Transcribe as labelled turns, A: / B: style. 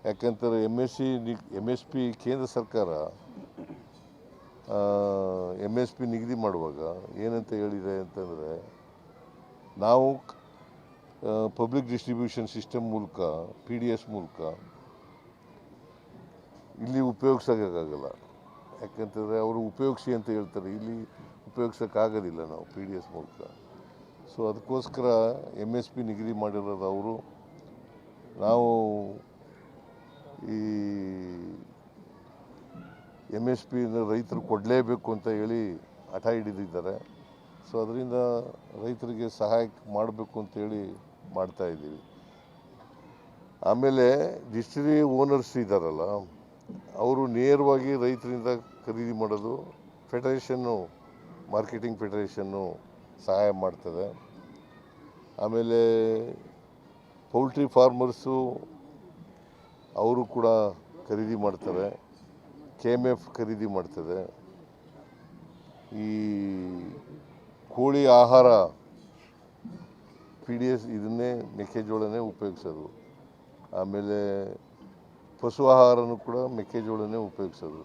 A: ಯಾಕಂತಾರೆ M S P ಕೇಂದ್ರ ಸರ್ಕಾರ M S P ನಿಗದಿ ಮಾಡುವಾಗ ಏನಂತ ಹೇಳಿದೆ ಅಂತಂದರೆ ನಾವು ಪಬ್ಲಿಕ್ ಡಿಸ್ಟ್ರಿಬ್ಯೂಷನ್ ಸಿಸ್ಟಮ್ ಮೂಲಕ PDS ಮೂಲಕ ಇಲ್ಲಿ ಉಪಯೋಗಿಸೋಕ್ಕಾಗಲ್ಲ. ಯಾಕಂತಂದರೆ ಅವರು ಉಪಯೋಗಿಸಿ ಅಂತ ಹೇಳ್ತಾರೆ, ಇಲ್ಲಿ ಉಪಯೋಗಿಸೋಕ್ಕಾಗೋದಿಲ್ಲ ನಾವು PDS ಮೂಲಕ. ಸೊ ಅದಕ್ಕೋಸ್ಕರ MSP ನಿಗದಿ ಮಾಡಿರೋದು ಅವರು. ನಾವು ಈ MSPನ ರೈತರು ಕೊಡಲೇಬೇಕು ಅಂತ ಹೇಳಿ ಹಠ ಹಿಡಿದಿದ್ದಾರೆ. ಸೊ ಅದರಿಂದ ರೈತರಿಗೆ ಸಹಾಯ ಮಾಡಬೇಕು ಅಂತೇಳಿ ಮಾಡ್ತಾಯಿದ್ದೀವಿ. ಆಮೇಲೆ ಡಿಸ್ಟಿಲರಿ ಓನರ್ಸ್ ಇದ್ದಾರಲ್ಲ, ಅವರು ನೇರವಾಗಿ ರೈತರಿಂದ ಖರೀದಿ ಮಾಡೋದು. ಫೆಡರೇಷನ್ನು, ಮಾರ್ಕೆಟಿಂಗ್ ಫೆಡರೇಷನ್ನು ಸಹಾಯ ಮಾಡ್ತದೆ. ಆಮೇಲೆ ಪೌಲ್ಟ್ರಿ ಫಾರ್ಮರ್ಸು ಅವರು ಕೂಡ ಖರೀದಿ ಮಾಡ್ತಾರೆ. KMF ಖರೀದಿ ಮಾಡ್ತದೆ. ಈ ಕೋಳಿ ಆಹಾರ PDS ಇದನ್ನೇ ಮೆಕ್ಕೆಜೋಳನೇ ಉಪಯೋಗಿಸೋದು. ಆಮೇಲೆ ಪಶು ಆಹಾರನೂ ಕೂಡ ಮೆಕ್ಕೆಜೋಳನೇ ಉಪಯೋಗಿಸೋದು.